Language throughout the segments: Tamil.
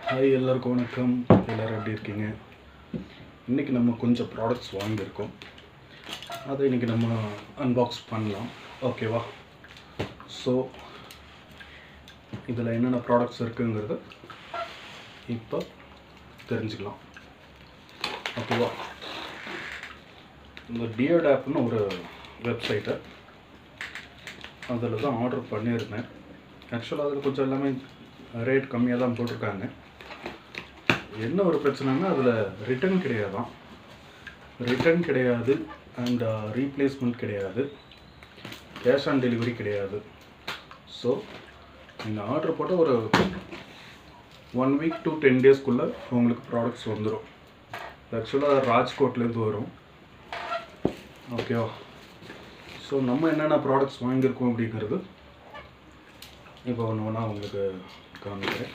ஹாய் எல்லாருக்கும் வணக்கம். எல்லோரும் எப்படி இருக்கீங்க? இன்றைக்கி நம்ம கொஞ்சம் ப்ராடக்ட்ஸ் வாங்கியிருக்கோம். அதை இன்றைக்கி நம்ம அன்பாக்ஸ் பண்ணலாம். ஓகேவா? ஸோ இதில் என்னென்ன ப்ராடக்ட்ஸ் இருக்குங்கிறது இப்போ தெரிஞ்சுக்கலாம். ஓகேவா? இந்த பியர்ட் ஆப்னு ஒரு வெப்சைட்டை அதில் தான் ஆர்டர் பண்ணியிருந்தேன். ஆக்சுவலாக அதில் கொஞ்சம் எல்லாமே ரேட் கம்மியாக தான் போட்டிருக்காங்க. என்ன ஒரு பிரச்சனைனா அதில் ரிட்டர்ன் கிடையாது அண்ட் ரீப்ளேஸ்மெண்ட் கிடையாது, கேஷ் ஆன் டெலிவரி கிடையாது. ஸோ நீங்கள் ஆர்டர் போட்டால் ஒரு 1 வீக் to 10 டேஸ்க்குள்ளே உங்களுக்கு ப்ராடக்ட்ஸ் வந்துடும். ஆக்சுவலாக ராஜ்கோட்லேருந்து வரும். ஓகேவா? ஸோ நம்ம என்னென்ன ப்ராடக்ட்ஸ் வாங்கியிருக்கோம் அப்படிங்கிறது இப்போ ஒன்று ஒன்றா உங்களுக்கு காமிக்கிறேன்.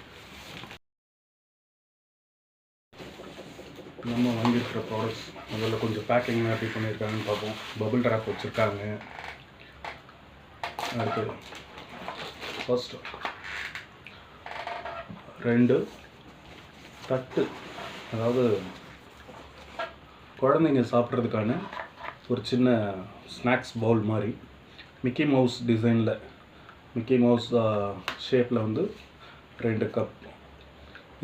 நம்ம வாங்கியிருக்கிற ப்ராடக்ட்ஸ் முதல்ல கொஞ்சம் பேக்கிங் எப்படி பண்ணியிருக்காங்கன்னு பார்ப்போம். பபுள் ட்ராப் வச்சுருக்காங்க. அடுத்து ஃபர்ஸ்ட் 2 தட்டு, அதாவது குழந்தைங்க சாப்பிட்றதுக்கான ஒரு சின்ன ஸ்நாக்ஸ் பவுல் மாதிரி மிக்கி மவுஸ் டிசைனில், மிக்கி மவுஸ் ஷேப்பில் வந்து 2 கப்.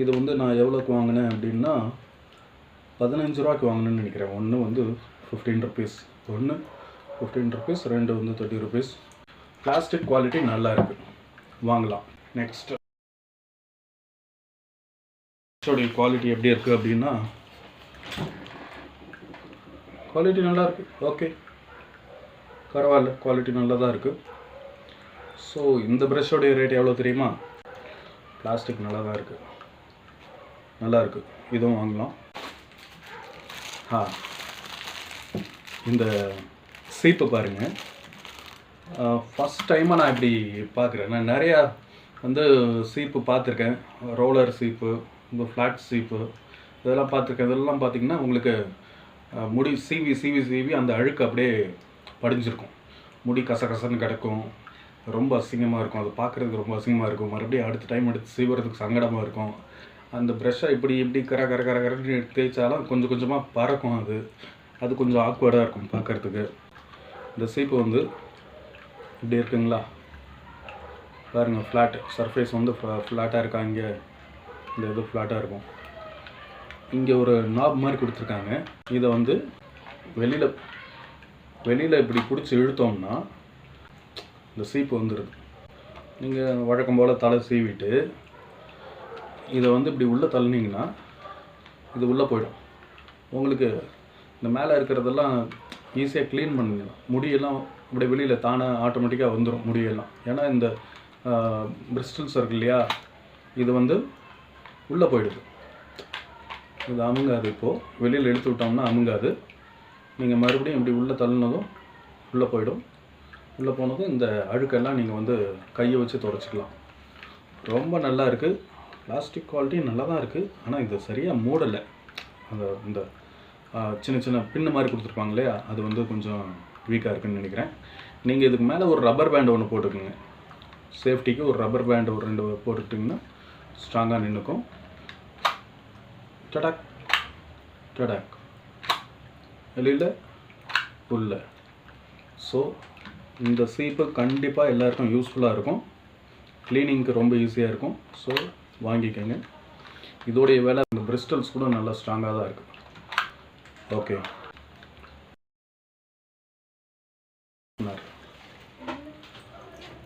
இது வந்து நான் எவ்வளோக்கு வாங்கினேன் அப்படின்னா 15 ரூபாய்க்கு வாங்கினேன்னு நினைக்கிறேன். ஒன்று வந்து 15 ருபீஸ், ஒன்று 15 ருபீஸ், 2 வந்து 30 ருபீஸ். பிளாஸ்டிக் குவாலிட்டி நல்லா இருக்குது, வாங்கலாம். நெக்ஸ்ட் குவாலிட்டி எப்படி இருக்குது அப்படின்னா, குவாலிட்டி நல்லா இருக்குது. ஓகே, பரவாயில்ல, குவாலிட்டி நல்லா தான் இருக்குது. ஸோ இந்த ப்ரஷ்ஷோடைய ரேட் எவ்வளோ தெரியுமா? பிளாஸ்டிக் நல்லா தான் இருக்குது, நல்லா இருக்குது. இதுவும் வாங்கலாம். இந்த சீப்பை பாருங்கள். ஃபஸ்ட் டைமாக நான் இப்படி பார்க்குறேன். நான் நிறையா வந்து சீப்பு பார்த்துருக்கேன். ரோலர் சீப்பு, இந்த ஃப்ளாட் சீப்பு, இதெல்லாம் பார்த்துருக்கேன். இதெல்லாம் பார்த்திங்கன்னா உங்களுக்கு முடி சீவி அந்த அழுக்கு அப்படியே படிஞ்சிருக்கும். முடி கசகசன்னு கிடக்கும், ரொம்ப அசிங்கமாக இருக்கும். அது பார்க்குறதுக்கு ரொம்ப அசிங்கமாக இருக்கும். மறுபடியும் அடுத்த டைம் எடுத்து சீவுறதுக்கு சங்கடமாக இருக்கும். அந்த ப்ரெஷ்ஷை இப்படி கரன்னு தேய்ச்சாலும் கொஞ்சம் கொஞ்சமாக பறக்கும். அது கொஞ்சம் ஆக்வர்டாக இருக்கும் பார்க்குறதுக்கு. இந்த சீப்பு வந்து இப்படி இருக்குங்களா பாருங்கள். ஃப்ளாட் சர்ஃபேஸ் வந்து ஃப்ளாட்டாக இருக்கா? இங்கே இந்த இது ஃப்ளாட்டாக இருக்கும். இங்கே ஒரு நாப் மாதிரி கொடுத்துருக்காங்க. இதை வந்து வெளியில் இப்படி பிடிச்சி இழுத்தோம்னா இந்த சீப்பு வந்துடுது. நீங்கள் வழக்கம் போல் தலை சீவிட்டு இதை வந்து இப்படி உள்ளே தள்ளினீங்கன்னா இது உள்ளே போயிடும். உங்களுக்கு இந்த மேலே இருக்கிறதெல்லாம் ஈஸியாக க்ளீன் பண்ணிடலாம். முடியெல்லாம் இப்படி வெளியில் தானாக ஆட்டோமேட்டிக்காக வந்துடும் முடியெல்லாம். ஏன்னா இந்த பிரிஸ்டல்ஸ் இருக்கு இல்லையா, இது வந்து உள்ளே போயிடுது. இது அமுங்காது. இப்போது வெளியில் இழுத்து விட்டோம்னா அமுங்காது. நீங்கள் மறுபடியும் இப்படி உள்ளே தள்ளினதும் உள்ளே போயிடும். உள்ளே போனதும் இந்த அழுக்கெல்லாம் நீங்கள் வந்து கையை வச்சு துடைச்சிக்கலாம். ரொம்ப நல்லா இருக்குது. பிளாஸ்டிக் குவாலிட்டி நல்லா தான் இருக்குது. ஆனால் இது சரியாக மூடலை. இந்த சின்ன சின்ன பின்னு மாதிரி கொடுத்துருப்பாங்க இல்லையா, அது வந்து கொஞ்சம் வீக்காக இருக்குதுன்னு நினைக்கிறேன். நீங்கள் இதுக்கு மேலே ஒரு ரப்பர் பேண்ட் ஒன்று போட்டுக்குங்க. சேஃப்டிக்கு ஒரு ரப்பர் பேண்ட் ஒரு 2 போட்டுக்கிட்டிங்கன்னா ஸ்ட்ராங்காக நின்றுக்கும். டடாக் டடாக், வெளியில் உள்ள. ஸோ இந்த சீப்பு கண்டிப்பாக எல்லாருக்கும் யூஸ்ஃபுல்லாக இருக்கும். க்ளீனிங்க்கு ரொம்ப ஈஸியாக இருக்கும். ஸோ வாங்கிக்கோங்க. இதோடைய வேலை இந்த பிரிஸ்டல்ஸ் கூட நல்லா ஸ்ட்ராங்காக தான் இருக்குது. ஓகே,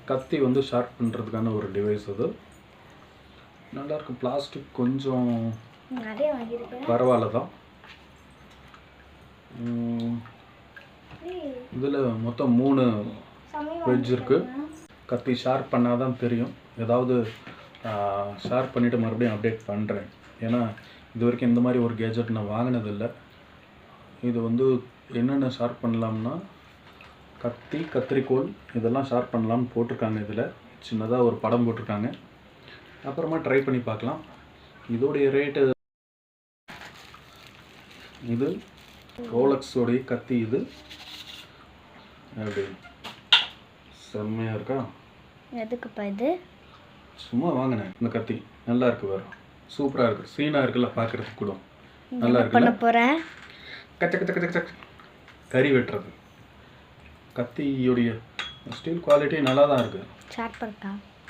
கத்தி வந்து ஷார்ப் பண்ணுறதுக்கான ஒரு டிவைஸ். அது நல்லாயிருக்கு. பிளாஸ்டிக் கொஞ்சம் பரவாயில்ல தான். இதில் மொத்தம் 3 வெட்ஜ் இருக்குது. கத்தி ஷார்ப் பண்ணால் தான் தெரியும். ஏதாவது ஷார்ப் பண்ணிவிட்டு மறுபடியும் அப்டேட் பண்ணுறேன். ஏன்னா இது வரைக்கும் இந்த மாதிரி ஒரு கேஜெட் நான் வாங்கினதில்லை. இது வந்து என்னென்ன ஷார்ப் பண்ணலாம்னா கத்தி, கத்திரிக்கோல் இதெல்லாம் ஷார்ப் பண்ணலாம்னு போட்டிருக்காங்க. இதில் சின்னதாக ஒரு படம் போட்டிருக்காங்க. அப்புறமா ட்ரை பண்ணி பார்க்கலாம். இதோடைய ரேட்டு, இது ரோலக்ஸோடைய கத்தி. இது அப்படி செம்மையாக இருக்கா? எதுக்குப்பா இது? சும்மா வாங்கினேன். இந்த கத்தி நல்லா இருக்குது. வேறு சூப்பராக இருக்குது, சீனாக இருக்குல்ல பார்க்குறதுக்கு கூட நல்லா இருக்கு. பண்ண போகிறேன் கச்ச கச்ச கச்ச கச்ச கறி வெட்டுறது. கத்தியுடைய ஸ்டீல் குவாலிட்டி நல்லா தான் இருக்குது.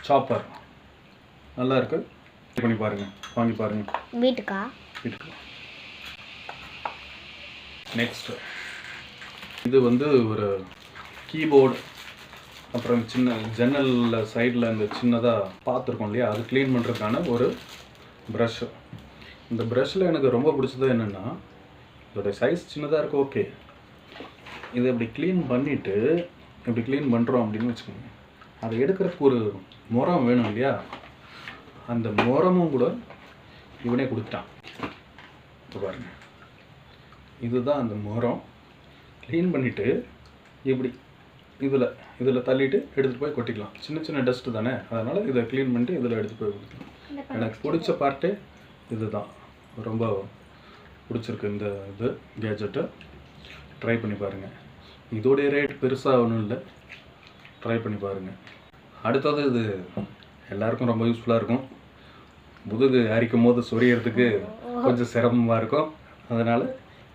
சாப்பர் நல்லா இருக்குது. பண்ணி பாருங்கள், வாங்கி பாருங்கள். வீட்டுக்கு நெக்ஸ்ட்டு இது வந்து ஒரு கீபோர்டு, அப்புறம் சின்ன ஜன்னலில் சைடில் இந்த சின்னதாக பார்த்துருக்கோம் இல்லையா, அது க்ளீன் பண்ணுறதுக்கான ஒரு ப்ரஷ்ஷு. இந்த ப்ரஷ்ஷில் எனக்கு ரொம்ப பிடிச்சது என்னென்னா இதோட சைஸ் சின்னதாக இருக்குது, ஓகே. இதை இப்படி க்ளீன் பண்ணிவிட்டு இப்படி க்ளீன் பண்ணுறோம் அப்படின்னு வச்சுக்கோங்க, அதை எடுக்கிறதுக்கு ஒரு முறம் வேணும் இல்லையா, அந்த முறமும் கூட இவனே கொடுத்துட்டான். இப்போ பாருங்கள், இதுதான் அந்த முறம். க்ளீன் பண்ணிவிட்டு இப்படி இதில் தள்ளிட்டு எடுத்துகிட்டு போய் கொட்டிக்கலாம். சின்ன சின்ன டஸ்ட்டு தானே, அதனால் இதை க்ளீன் பண்ணிட்டு இதில் எடுத்துகிட்டு போய் கொடுத்துக்கலாம். எனக்கு பிடிச்ச பார்ட்டே இது தான், ரொம்ப பிடிச்சிருக்கு இந்த இது கேஜெட்டு. ட்ரை பண்ணி பாருங்கள். இதோடைய ரேட் பெருசாக ஒன்றும் இல்லை, ட்ரை பண்ணி பாருங்கள். அடுத்தது இது எல்லாருக்கும் ரொம்ப யூஸ்ஃபுல்லாக இருக்கும். முதுகு அரிக்கும் போது சொரியறதுக்கு கொஞ்சம் சிரமமாக இருக்கும். அதனால்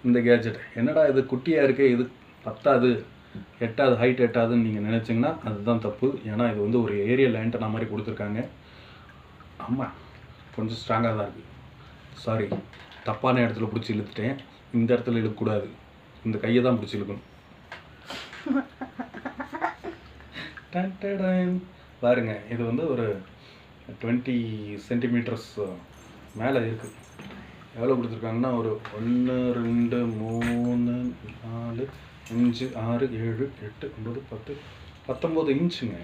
இந்த கேஜெட் என்னடா இது குட்டியாக இருக்குது, இது பத்தாது, எட்டாது, ஹைட் எட்டாதுன்னு நீங்கள் நினச்சிங்கன்னா அதுதான் தப்பு. ஏன்னா இது வந்து ஒரு ஏரியல் ஆண்டனா மாதிரி கொடுத்துருக்காங்க. ஆமாம், கொஞ்சம் ஸ்ட்ராங்காக தான் இருக்குது. சாரி, தப்பான இடத்துல பிடிச்சி இழுத்துட்டேன். இந்த இடத்துல இழுக்கக்கூடாது, இந்த கையை தான் பிடிச்சி இழுக்கணும். பாருங்க, இது வந்து ஒரு 20 சென்டிமீட்டர்ஸ் மேலே இருக்குது. எவ்வளோ கொடுத்துருக்காங்கன்னா ஒரு 1 2 3 4 5 6 7 8 9 10 19 இன்ச்சுங்க.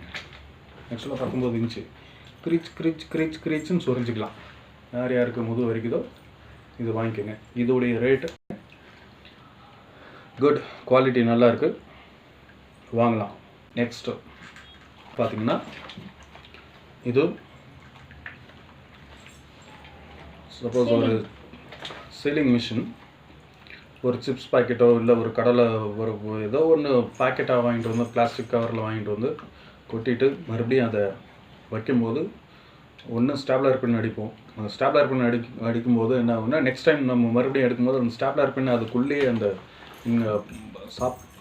ஆக்சுவலாக 19 இன்ச்சு. கிரீச்சுன்னு சொரிஞ்சிக்கலாம். யார் யாருக்கு முது வரைக்குதோ இது வாங்கிக்கோங்க. இதோடைய ரேட்டு குட், குவாலிட்டி நல்லா இருக்குது, வாங்கலாம். நெக்ஸ்ட்டு பார்த்தீங்கன்னா இது சப்போஸ் ஒரு சீலிங் மிஷின், ஒரு சிப்ஸ் பாக்கெட்டோ இல்லை ஒரு கடலை ஒரு ஏதோ ஒன்று பாக்கெட்டாக வாங்கிட்டு வந்து பிளாஸ்டிக் கவரில் வாங்கிட்டு வந்து கொட்டிட்டு மறுபடியும் அதை வைக்கும்போது ஒன்று ஸ்டாப்லர் பின் அடிப்போம். அந்த ஸ்டாப்லர் பின் அடிக்கும்போது என்ன ஆகுனா, நெக்ஸ்ட் டைம் நம்ம மறுபடியும் எடுக்கும்போது அந்த ஸ்டாப்லர் பின் அதுக்குள்ளேயே அந்த இங்கே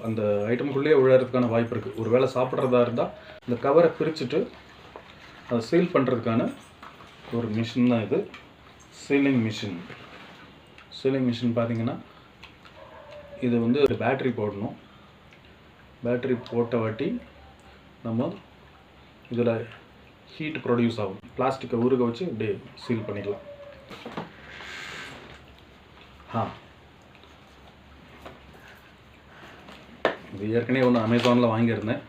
அந்த ஐட்டமுக்குள்ளேயே விழுறதுக்கான வாய்ப்பு இருக்குது. ஒரு வேளை சாப்பிட்றதா இருந்தால் இந்த கவரை பிரிச்சுட்டு அதை சீல் பண்ணுறதுக்கான ஒரு மிஷின் தான் இது, சீலிங் மிஷின். சீலிங் மிஷின் பார்த்தீங்கன்னா இது வந்து பேட்ரி போடணும். பேட்ரி போட்ட வாட்டி நம்ம இதில் ஹீட் ப்ரொடியூஸ் ஆகும். பிளாஸ்டிக்கை உருக வச்சு இப்படியே சீல் பண்ணிக்கலாம். இது ஏற்கனவே ஒன்று அமேசானில் வாங்கியிருந்தேன்.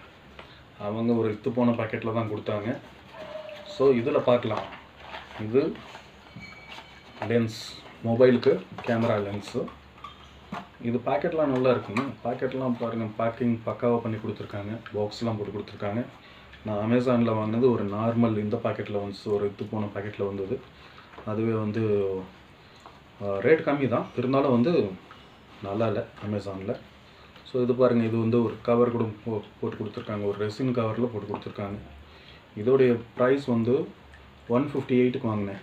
அவங்க ஒரு இத்து போன பாக்கெட்டில் தான் கொடுத்தாங்க. ஸோ இதில் பார்க்கலாம், இது லென்ஸ், மொபைலுக்கு கேமரா லென்ஸு. இது பாக்கெட்லாம் நல்லா இருக்குங்க. பாக்கெட்லாம் பாருங்கள், பேக்கிங் பக்காவாக பண்ணி கொடுத்துருக்காங்க. பாக்ஸ்லாம் போட்டு கொடுத்துருக்காங்க. நான் அமேசானில் வாங்கினது ஒரு நார்மல் இந்த பாக்கெட்டில் வந்து ஒரு இத்து போன பாக்கெட்டில் வந்தது. அதுவே வந்து ரேட் கம்மி தான், இருந்தாலும் வந்து நல்லா இல்லை அமேசானில். ஸோ இது பாருங்கள், இது வந்து ஒரு கவர் கூட போட்டு கொடுத்துருக்காங்க, ஒரு ரெசின் கவரில் போட்டு கொடுத்துருக்காங்க. இதோடைய ப்ரைஸ் வந்து 158க்கு வாங்கினேன்.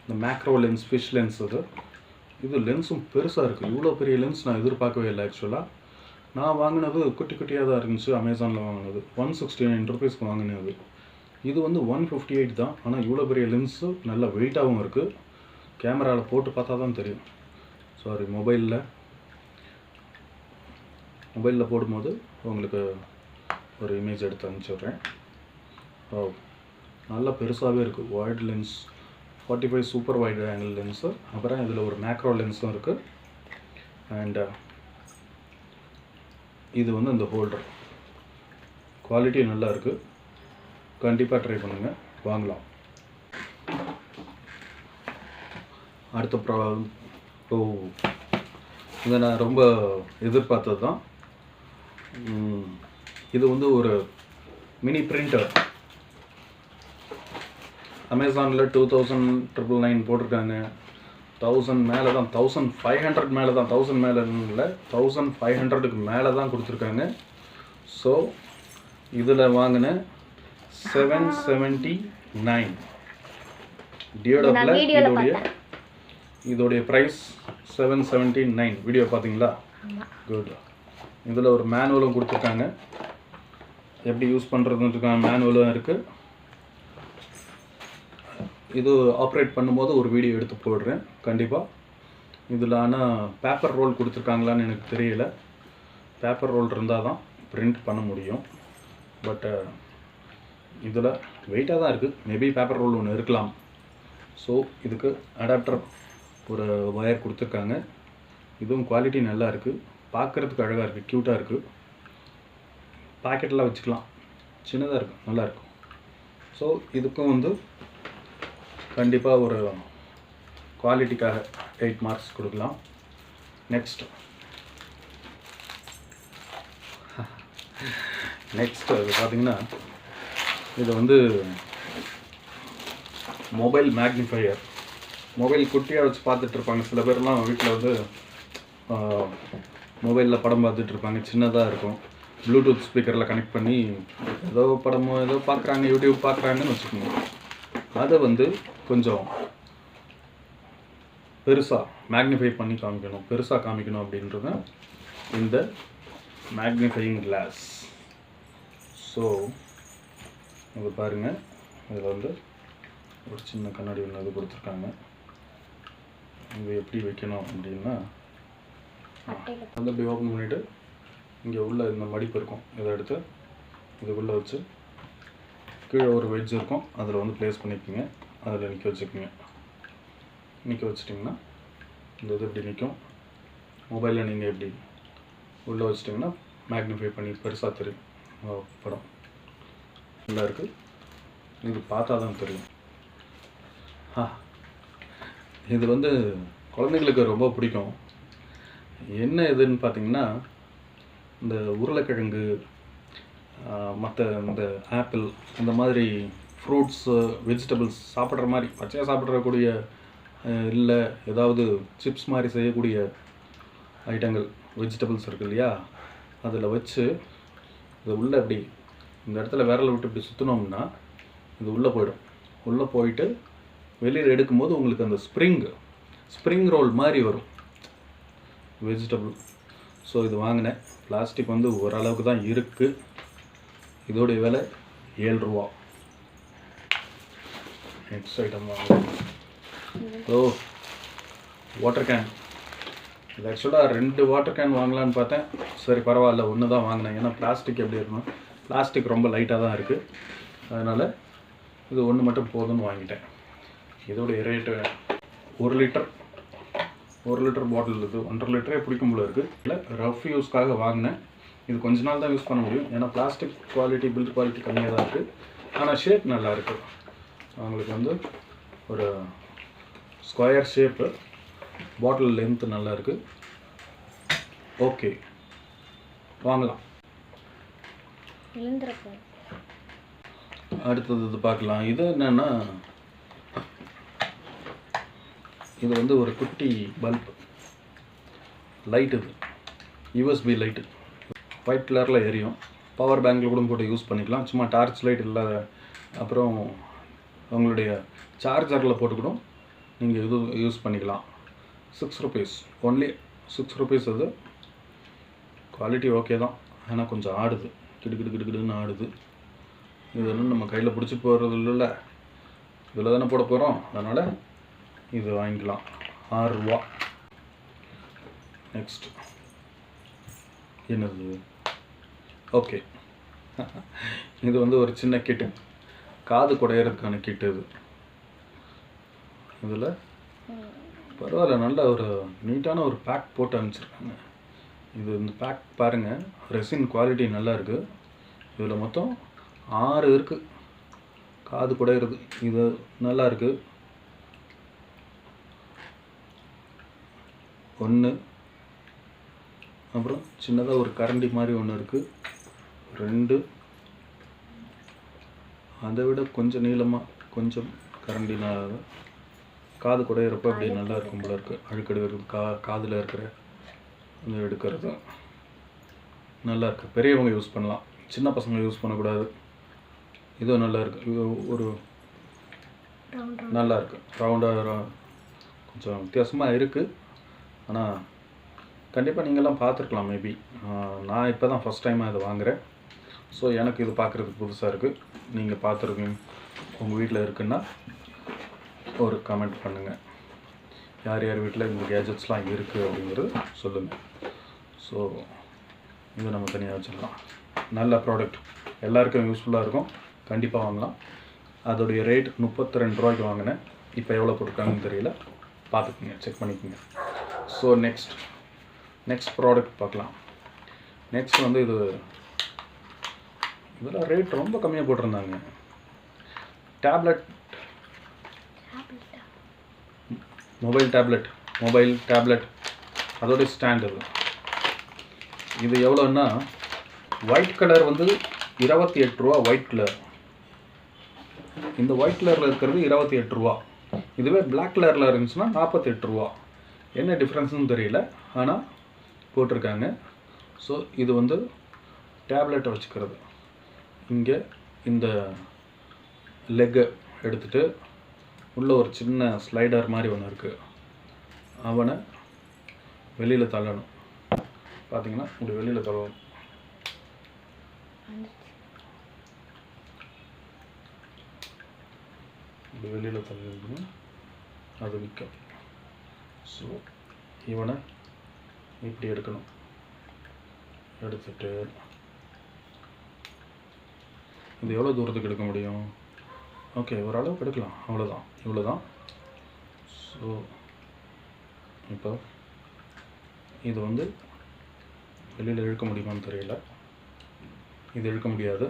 இந்த மேக்ரோ லென்ஸ், ஃபிஷ் லென்ஸ் அது. இது லென்ஸும் பெருசாக இருக்குது. இவ்வளோ பெரிய லென்ஸ் நான் எதிர்பார்க்கவே இல்லை. ஆக்சுவலாக நான் வாங்கினது குட்டி குட்டியாக தான் இருந்துச்சு. அமேசானில் வாங்கினது 169 ருபீஸ்க்கு வாங்கினது. இது வந்து 158 தான். ஆனால் இவ்வளோ பெரிய லென்ஸு நல்ல வெயிட்டாகவும் இருக்குது. கேமராவில் போட்டு பார்த்தா தான் தெரியும். சாரி, மொபைலில் போடும்போது உங்களுக்கு ஒரு இமேஜ் எடுத்து அனுப்பிச்சிடுறேன். நல்லா பெருசாகவே இருக்குது. White lens 45 super wide angle lens. அப்புறம் இதில் ஒரு மேக்ரோ லென்ஸும் இருக்குது. அண்ட் இது வந்து இந்த ஹோல்டர் குவாலிட்டி நல்லா இருக்குது. கண்டிப்பாக ட்ரை பண்ணுங்கள், வாங்கலாம். அடுத்த இதை நான் ரொம்ப எதிர்பார்த்தது தான். இது வந்து ஒரு மினி பிரிண்டர். அமேசானில் 2999 போட்டிருக்காங்க. 1000 மேலே தான், 1500 மேலே தான், 1000 மேலே இல்லை, 1500க்கு மேலே தான் கொடுத்துருக்காங்க. ஸோ இதில் வாங்கின 779 டியோடப்பில் இதோடைய ப்ரைஸ் 779. வீடியோ பார்த்தீங்களா? குட். இதில் ஒரு மேனுவலும் கொடுத்துருக்காங்க, எப்படி யூஸ் பண்ணுறதுன்றதுக்கான மேனுவலும் இருக்குது. இது ஆப்ரேட் பண்ணும்போது ஒரு வீடியோ எடுத்து போடுறேன் கண்டிப்பாக. இதில் ஆனால் பேப்பர் ரோல் கொடுத்துருக்காங்களான்னு எனக்கு தெரியல. பேப்பர் ரோல் இருந்தால் தான் பிரிண்ட் பண்ண முடியும். பட் இதில் வெயிட்டாக தான் இருக்குது. மேபி பேப்பர் ரோல் ஒன்று இருக்கலாம். ஸோ இதுக்கு அடாப்டர் ஒரு ஒயர் கொடுத்துருக்காங்க. இதுவும் குவாலிட்டி நல்லா இருக்குது, பார்க்குறதுக்கு அழகாக இருக்குது, க்யூட்டாக இருக்குது. பாக்கெட்டில் வச்சுக்கலாம், சின்னதாக இருக்குது, நல்லாயிருக்கும். ஸோ இதுக்கும் வந்து கண்டிப்பாக ஒரு குவாலிட்டிக்காக 8 மார்க்ஸ் கொடுக்கலாம். நெக்ஸ்ட் அது பார்த்திங்கன்னா இது வந்து மொபைல் மேக்னிஃபையர். மொபைல் குட்டியாக வச்சு பார்த்துட்ருப்பாங்க சில பேர்லாம் வீட்டில் வந்து மொபைலில் படம் பார்த்துட்ருப்பாங்க, சின்னதாக இருக்கும். ப்ளூடூத் ஸ்பீக்கரில் கனெக்ட் பண்ணி ஏதோ படமோ ஏதோ பார்க்குறாங்க, யூடியூப் பார்க்குறாங்கன்னு வச்சுக்கோங்க. அதை வந்து கொஞ்சம் பெருசாக மேக்னிஃபை பண்ணி காமிக்கணும், பெருசாக காமிக்கணும் அப்படின்றது இந்த மேக்னிஃபையிங் கிளாஸ். ஸோ இது பாருங்கள், இதில் வந்து ஒரு சின்ன கண்ணாடி ஒன்று இது கொடுத்துருக்காங்க. இது எப்படி வைக்கணும் அப்படின்னா வந்து இப்படி ஓப்பன் பண்ணிவிட்டு இங்கே உள்ள இந்த மடிப்பு இருக்கும், இதை எடுத்து இதுக்குள்ளே வச்சு கீழே ஒரு வெட்ஜ் இருக்கும், அதில் வந்து ப்ளேஸ் பண்ணிக்கோங்க. அதில் நிற்க வச்சுக்கோங்க. நிற்க வச்சிட்டிங்கன்னா இந்த இது இப்படி நிற்கும். மொபைலில் நீங்கள் இப்படி உள்ளே வச்சிட்டிங்கன்னா மேக்னிஃபை பண்ணி பெருசாக தெரியும் படம். நல்லா இருக்குது, இது பார்த்தா தான் தெரியும். இது வந்து குழந்தைங்களுக்கு ரொம்ப பிடிக்கும். என்ன இதுன்னு பார்த்தீங்கன்னா, இந்த உருளைக்கிழங்கு, மற்ற இந்த ஆப்பிள், இந்த மாதிரி ஃப்ரூட்ஸு, வெஜிடபிள்ஸ் சாப்பிட்ற மாதிரி பச்சையாக சாப்பிட்றக்கூடிய, இல்லை ஏதாவது சிப்ஸ் மாதிரி செய்யக்கூடிய ஐட்டங்கள், வெஜிடபிள்ஸ் இருக்குது இல்லையா, அதில் வச்சு இது உள்ளே இப்படி இந்த இடத்துல விரலை விட்டு இப்படி சுற்றினோம்னா இது உள்ளே போயிடும். உள்ளே போயிட்டு வெளியில் எடுக்கும்போது உங்களுக்கு அந்த ஸ்ப்ரிங் ரோல் மாதிரி வரும் வெஜிடபிள். ஸோ இது வாங்கினேன். பிளாஸ்டிக் வந்து ஓரளவுக்கு தான் இருக்குது. இதோடைய விலை 7 ரூபா. நெக்ஸ்ட் ஐட்டம் வாங்கினேன். Water can. இது ஆக்சுவலாக 2 வாட்டர் கேன் வாங்கலான்னு பார்த்தேன். சரி பரவாயில்ல, ஒன்று தான் வாங்கினேன். ஏன்னா பிளாஸ்டிக் எப்படி இருக்கணும், பிளாஸ்டிக் ரொம்ப லைட்டாக தான் இருக்குது. அதனால் இது ஒன்று மட்டும் போதும்னு வாங்கிட்டேன். இதோடைய ரேட்டு 1 லிட்டர் பாட்டில் இருக்குது. 1.5 லிட்டரே பிடிக்கும் போல இருக்குது. இல்லை ரஃப் யூஸ்க்காக வாங்கினேன். இது கொஞ்ச நாள் தான் யூஸ் பண்ண முடியும், ஏன்னா பிளாஸ்டிக் குவாலிட்டி, பில்ட் குவாலிட்டி கம்மியாக தான் இருக்குது. ஆனால் ஷேப் நல்லா இருக்குது. அவங்களுக்கு வந்து ஒரு ஸ்கொயர் ஷேப்பு, பாட்டில் லென்த்து நல்லா இருக்குது. ஓகே, வாங்கலாம். அடுத்தது இது பார்க்கலாம். இது என்னென்னா, இது வந்து ஒரு குட்டி பல்ப் லைட். இது யூஎஸ்பி லைட்டு, ஒயிட் கலரில் எரியும். பவர் பேங்கில் கூட போட்டு யூஸ் பண்ணிக்கலாம். சும்மா டார்ச் லைட் இல்லை, அப்புறம் உங்களுடைய சார்ஜரில் போட்டு கூட நீங்கள் இது யூஸ் பண்ணிக்கலாம். 6 rupees, ஒன்லி 6 rupees. அது குவாலிட்டி ஓகே தான், ஆனால் கொஞ்சம் ஆடுது, கிடுன்னு ஆடுது. இதெல்லாம் நம்ம கையில் பிடிச்சி போகிறது இல்லை, இதில் தானே போட போகிறோம். அதனால் இது வாங்கிக்கலாம். 6 ரூபா. நெக்ஸ்ட் என்னது? ஓகே, இது வந்து ஒரு சின்ன கிட்டு, காது குடையிறதுக்கான கிட்டு. இது இதில் பரவாயில்ல, நல்ல ஒரு நீட்டான ஒரு பேக் போட்டு அனுப்பிச்சிருக்காங்க. இது இந்த பேக் பாருங்கள், ரெசின் குவாலிட்டி நல்லா இருக்குது. இதில் மொத்தம் 6 இருக்குது காது குடையிறது. இது நல்லா இருக்குது. 1, அப்புறம் சின்னதாக ஒரு கரண்டி மாதிரி ஒன்று இருக்குது. 2, அதை விட கொஞ்சம் நீளமாக கொஞ்சம் கரண்டினால் காது குடையிறப்ப அப்படி நல்லா இருக்கும் போல இருக்குது. அழுக்கெடுக்கிறது, காதில் இருக்கிற அந்த எடுக்கிறது நல்லா இருக்குது. பெரியவங்க யூஸ் பண்ணலாம், சின்ன பசங்க யூஸ் பண்ணக்கூடாது. இதுவும் நல்லா இருக்குது. இது ஒரு நல்லா இருக்குது. ரவுண்டாக கொஞ்சம் வித்தியாசமாக இருக்குது. ஆனால் கண்டிப்பாக நீங்கள்லாம் பார்த்துருக்கலாம் மேபி. நான் இப்போ தான் ஃபஸ்ட் டைமாக இதை வாங்குகிறேன். ஸோ எனக்கு இது பார்க்குறதுக்கு புதுசாக இருக்குது. நீங்கள் பார்த்துருக்கீங்க, உங்கள் வீட்டில் இருக்குன்னா ஒரு கமெண்ட் பண்ணுங்கள். யார் யார் வீட்டில் இந்த கேஜெட்ஸ்லாம் இருக்குது அப்படிங்கிறது சொல்லுங்கள். ஸோ இது நம்ம தனியாக வச்சிடலாம். நல்ல ப்ராடக்ட், எல்லாருக்கும் யூஸ்ஃபுல்லாக இருக்கும். கண்டிப்பாக வாங்கலாம். அதோடைய ரேட் 32 ரூபாய்க்கு வாங்கினேன். இப்போ எவ்வளோ போட்டிருக்காங்கன்னு தெரியல, பார்த்துக்குங்க, செக் பண்ணிக்கோங்க. ஸோ நெக்ஸ்ட் ப்ராடக்ட் பார்க்கலாம். நெக்ஸ்ட் வந்து இதெல்லாம் ரேட் ரொம்ப கம்மியாக போட்டிருந்தாங்க. மொபைல் டேப்லெட் அதோடைய ஸ்டாண்ட். இது எவ்வளோன்னா ஒயிட் கலர் வந்து 28 ரூபா. ஒயிட் கலர், இந்த ஒயிட் கலரில் இருக்கிறது 28 ரூபா. இதுவே பிளாக் கலரில் இருந்துச்சுன்னா 48 ரூபா. என்ன டிஃப்ரென்ஸ்னு தெரியல, ஆனால் போட்டிருக்காங்க. ஸோ இது வந்து டேப்லெட்டை வச்சுக்கிறது. இங்கே இந்த லெக்கை எடுத்துகிட்டு உள்ள ஒரு சின்ன ஸ்லைடர் மாதிரி ஒன்று இருக்குது. அவனை வெளியில் தள்ளணும். பார்த்தீங்கன்னா இப்படி வெளியில் தள்ளணும். இப்படி வெளியில் தள்ளணும், அது நிற்கும். ஸோ இவனை இப்படி எடுக்கணும். எடுத்துட்டு இது எவ்வளோ தூரத்துக்கு எடுக்க முடியும்? ஓகே, ஓரளவுக்கு எடுக்கலாம், அவ்வளோதான், இவ்வளோ தான். ஸோ இப்போ இது வந்து வெளியில் இழுக்க முடியுமான்னு தெரியல. இது இழுக்க முடியாது.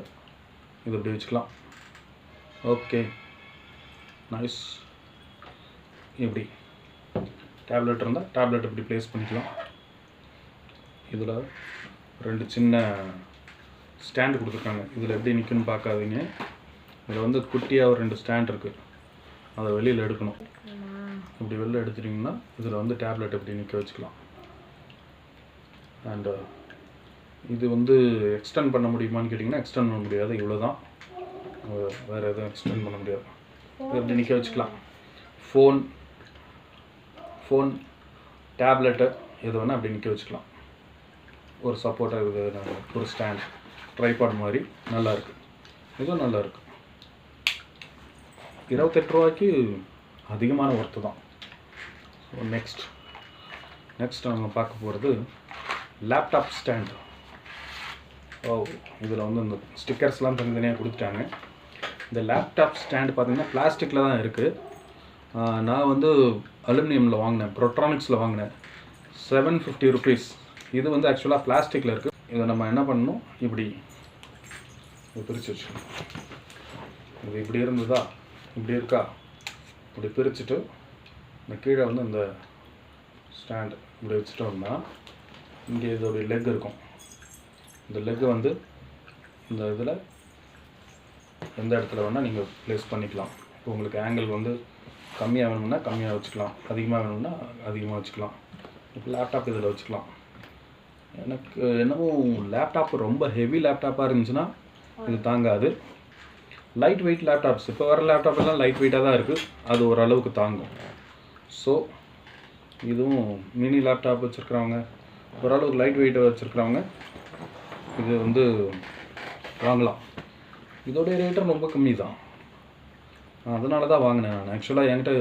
இது இப்படி வச்சுக்கலாம். Okay, nice. இப்படி டேப்லெட் இருந்தால் டேப்லெட் இப்படி ப்ளேஸ் பண்ணிக்கலாம். இதில் 2 சின்ன ஸ்டாண்டு கொடுத்துருக்காங்க. இதில் எப்படி நிற்குன்னு பார்க்காதீங்க. இதில் வந்து குட்டியாக ஒரு 2 ஸ்டாண்ட் இருக்குது. அதை வெளியில் எடுக்கணும். இப்படி வெளியில் எடுத்துட்டிங்கன்னா இதில் வந்து டேப்லெட் எப்படி நிற்க வச்சுக்கலாம். அண்டு இது வந்து எக்ஸ்டெண்ட் பண்ண முடியுமான்னு கேட்டிங்கன்னா எக்ஸ்டெண்ட் பண்ண முடியாது. இவ்வளோ தான், வேறு எதுவும் எக்ஸ்டெண்ட் பண்ண முடியாது. எப்படி நிற்க வச்சுக்கலாம். ஃபோன் டேப்லெட்டு எது வேணால் அப்படி நிற்க வச்சுக்கலாம். ஒரு சப்போர்ட்டாக இருக்குது, ஒரு ஸ்டாண்ட், ட்ரைபாட் மாதிரி நல்லாயிருக்கு. இதுவும் நல்லாயிருக்கு. 28 ரூபாய்க்கு அதிகமான ஒர்த்து தான். ஸோ நெக்ஸ்ட் நம்ம பார்க்க போகிறது லேப்டாப் ஸ்டாண்ட். இதில் வந்து இந்த ஸ்டிக்கர்ஸ்லாம் தனித்தனியாக கொடுத்துட்டாங்க. இந்த லேப்டாப் ஸ்டாண்டு பார்த்திங்கன்னா பிளாஸ்டிக்கில் தான் இருக்குது. நான் வந்து அலுமினியமில் வாங்கினேன், ப்ரோட்ரானிக்ஸில் வாங்கினேன். 750 ருபீஸ். இது வந்து ஆக்சுவலாக பிளாஸ்டிக்கில் இருக்குது. இதை நம்ம என்ன பண்ணணும், இப்படி பிரித்து வச்சுக்கணும். இது இப்படி இருந்ததா, இப்படி இருக்கா, இப்படி பிரிச்சுட்டு இந்த கீழே வந்து இந்த ஸ்டாண்ட் இப்படி வச்சுட்டோம்னா இங்கே இதோடைய லெக் இருக்கும். இந்த லெக்கு வந்து இந்த இதில் எந்த இடத்துல வேணால் நீங்கள் ப்ளேஸ் பண்ணிக்கலாம். இப்போ உங்களுக்கு ஆங்கிள் வந்து கம்மியாக வேணும்னா கம்மியாக வச்சுக்கலாம், அதிகமாக வேணும்னா அதிகமாக வச்சுக்கலாம். இப்போ லேப்டாப் இதில் வச்சுக்கலாம். எனக்கு என்னமோ லேப்டாப் ரொம்ப ஹெவி லேப்டாப்பாக இருந்துச்சுன்னா இது தாங்காது. லைட் வெயிட் லேப்டாப்ஸ், இப்போ வர லேப்டாப் எல்லாம் லைட் வெயிட்டாக தான் இருக்குது, அது ஓரளவுக்கு தாங்கும். ஸோ இதுவும் மினி லேப்டாப் வச்சுருக்கிறவங்க, ஓரளவுக்கு லைட் வெயிட்டாக வச்சுருக்கிறவங்க இது வந்து வாங்கலாம். இதோடைய ரேட்டும் ரொம்ப கம்மி தான். அதனால தான் வாங்கினேன் நான். ஆக்சுவலாக என்கிட்ட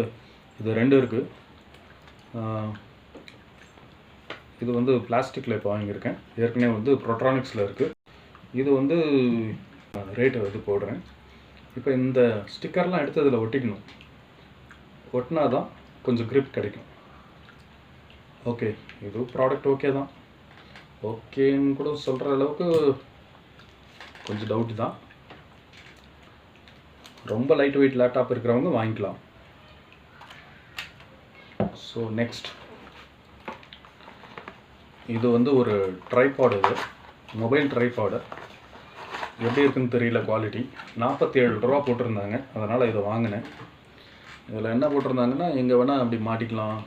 இது 2 இருக்குது. இது வந்து பிளாஸ்டிக்கில் இப்போ வாங்கியிருக்கேன். ஏற்கனவே வந்து ப்ரோட்ரானிக்ஸில் இருக்குது. இது வந்து ரேட்டு இது போடுறேன். இப்போ இந்த ஸ்டிக்கர்லாம் எடுத்து இதில் ஒட்டிக்கணும். ஒட்டினா தான் கொஞ்சம் grip கிடைக்கும். ஓகே, இது ப்ராடக்ட் ஓகே தான். ஓகேன்னு கூட சொல்கிற அளவுக்கு கொஞ்சம் டவுட் தான். ரொம்ப லைட் வெயிட் லேப்டாப் இருக்கிறவங்க வாங்கிக்கலாம். ஸோ நெக்ஸ்ட் இது வந்து ஒரு ட்ரைபாடு. இது மொபைல் ட்ரைபாடு. எப்படி இருக்குன்னு தெரியல குவாலிட்டி. 47 ரூபா போட்டிருந்தாங்க, அதனால் இதை வாங்கினேன். இதில் என்ன போட்டிருந்தாங்கன்னா எங்கே வேணால் அப்படி மாட்டிக்கலாம்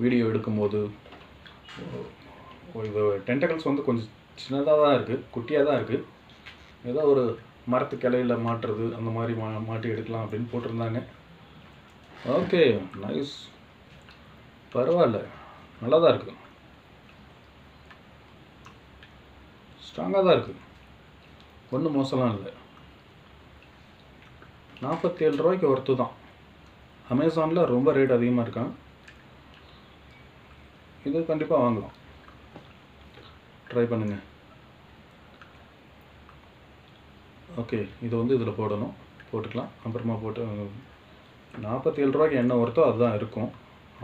வீடியோ எடுக்கும்போது. இது டென்டக்கல்ஸ் வந்து கொஞ்சம் சின்னதாக தான் இருக்குது, குட்டியாக தான் இருக்குது. ஏதோ ஒரு மரத்து கிளையில் மாட்டுறது அந்த மாதிரி மாட்டி எடுக்கலாம் அப்படின்னு போட்டிருந்தாங்க. ஓகே, நைஸ், பரவாயில்ல, நல்லா தான் இருக்குது, ஸ்ட்ராங்காக தான் இருக்குது, ஒன்றும் மோசம்லாம் இல்லை. 47 ரூபாய்க்கு ஒர்த்து தான். அமேசானில் ரொம்ப ரேட் அதிகமாக இருக்கான். இது கண்டிப்பாக வாங்கலாம், ட்ரை பண்ணுங்கள். ஓகே, இது வந்து இதில் போடணும், போட்டுக்கலாம். அப்புறமா போட்டு 47 ரூபாய்க்கு என்ன ஒர்த்தோ அதுதான் இருக்கும்,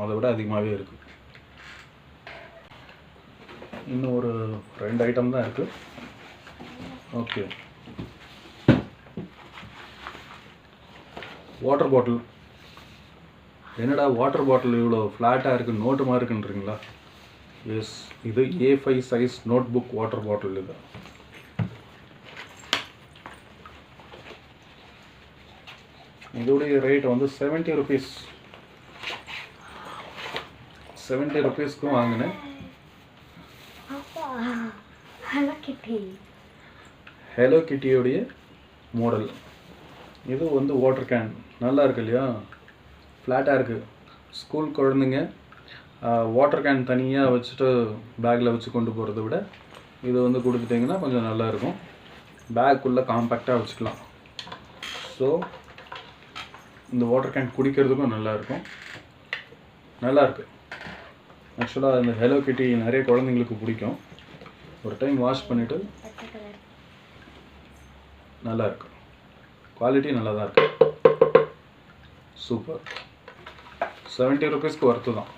அதை விட அதிகமாகவே இருக்குது. இன்னும் ஒரு 2 ஐட்டம் தான் இருக்குது. Okay, water bottle. என்னடா வாட்டர் பாட்டில் இவ்வளோ ஃப்ளாட்டாக இருக்குது, நோட்டு மாதிரி இருக்குன்றீங்களா? எஸ், இது A5 size notebook water bottle. இது இதோடைய ரேட் வந்து 70 ருபீஸ். 70 ருபீஸ்க்கும் வாங்கினேன். ஹலோ கிட்டியோடைய மாடல். இது வந்து வாட்டர் கேன் நல்லா இருக்கு இல்லையா, ஃப்ளாட்டாக இருக்குது. ஸ்கூல் குழந்தைங்க வாட்டர் கேன் தனியாக வச்சுட்டு பேக்கில் வச்சு கொண்டு போகிறத விட இது வந்து கொடுத்துட்டிங்கன்னா கொஞ்சம் நல்லாயிருக்கும். பேக்குள்ளே காம்பேக்டாக வச்சுக்கலாம். ஸோ இந்த வாட்டர் கேன் குடிக்கிறதுக்கும் நல்லாயிருக்கும், நல்லாயிருக்கு. ஆக்சுவலாக இந்த ஹலோ கிட்டி நிறைய குழந்தைங்களுக்கு பிடிக்கும். ஒரு டைம் வாஷ் பண்ணிவிட்டு நல்லாயிருக்கு, குவாலிட்டி நல்லா தான் இருக்குது. சூப்பர், 70 ருபீஸ்க்கு ஒர்த்து தான்.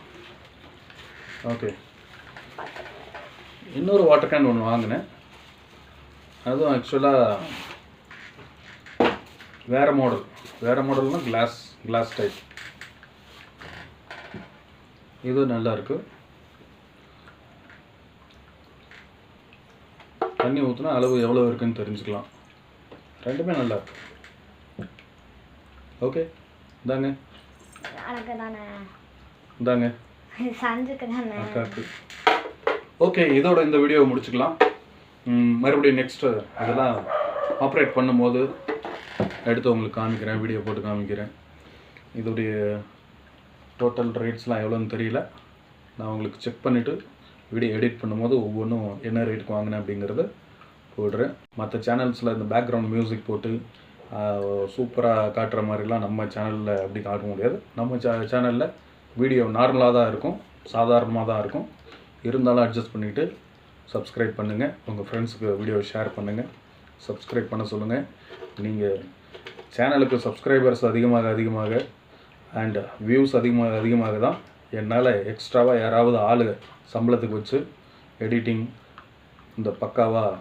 ஓகே, இன்னொரு வாட்டர் கேன் ஒன்று வாங்கினேன். அதுவும் ஆக்சுவலாக வேறு மாடல்னால் கிளாஸ் டைப். இது நல்லா இருக்கு. தண்ணி ஊற்றினா அளவு எவ்வளோ இருக்குன்னு தெரிஞ்சுக்கலாம். ரெண்டுமே நல்லா இருக்கு. ஓகே, இந்தாங்க இந்தாங்க அக்காக்கு. ஓகே, இதோட இந்த வீடியோவை முடிச்சுக்கலாம். மறுபடியும் நெக்ஸ்ட்டு இதெல்லாம் ஆப்ரேட் பண்ணும்போது எடுத்து உங்களுக்கு காமிக்கிறேன், வீடியோ போட்டு காமிக்கிறேன். இதோடைய டோட்டல் ரேட்ஸ்லாம் எவ்வளோன்னு தெரியல. நான் உங்களுக்கு செக் பண்ணிவிட்டு வீடியோ எடிட் பண்ணும்போது ஒவ்வொன்றும் என்ன ரேட்டுக்கு வாங்கினேன் அப்படிங்கிறத போடுறேன். மற்ற சேனல்ஸில் இந்த பேக்ரவுண்ட் மியூசிக் போட்டு சூப்பராக காட்டுற மாதிரிலாம் நம்ம சேனலில் அப்படி காட்ட முடியாது. நம்ம சேனலில் வீடியோ நார்மலாக தான் இருக்கும், சாதாரணமாக தான் இருக்கும். இருந்தாலும் அட்ஜஸ்ட் பண்ணிவிட்டு சப்ஸ்கிரைப் பண்ணுங்கள். உங்கள் ஃப்ரெண்ட்ஸுக்கு வீடியோ ஷேர் பண்ணுங்கள், சப்ஸ்கிரைப் பண்ண சொல்லுங்கள். நீங்கள் சேனலுக்கு சப்ஸ்கிரைபர்ஸ் அதிகமாக அண்ட் வியூஸ் அதிகமாக தான் என்னால் எக்ஸ்ட்ராவாக யாராவது ஆளு சம்பளத்துக்கு வச்சு எடிட்டிங் இந்த பக்காவாக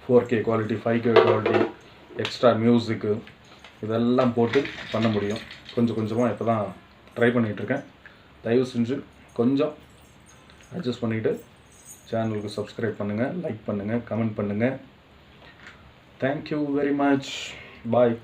4K quality 5K quality extra மியூசிக்கு இதெல்லாம் போட்டு பண்ண முடியும். கொஞ்சமாக இப்போ தான் ட்ரை பண்ணிகிட்ருக்கேன். தயவு செஞ்சு கொஞ்சம் அட்ஜஸ்ட் பண்ணிவிட்டு சேனலுக்கு சப்ஸ்கிரைப் பண்ணுங்கள், லைக் பண்ணுங்கள், கமெண்ட் பண்ணுங்கள். Thank you very much. பாய்.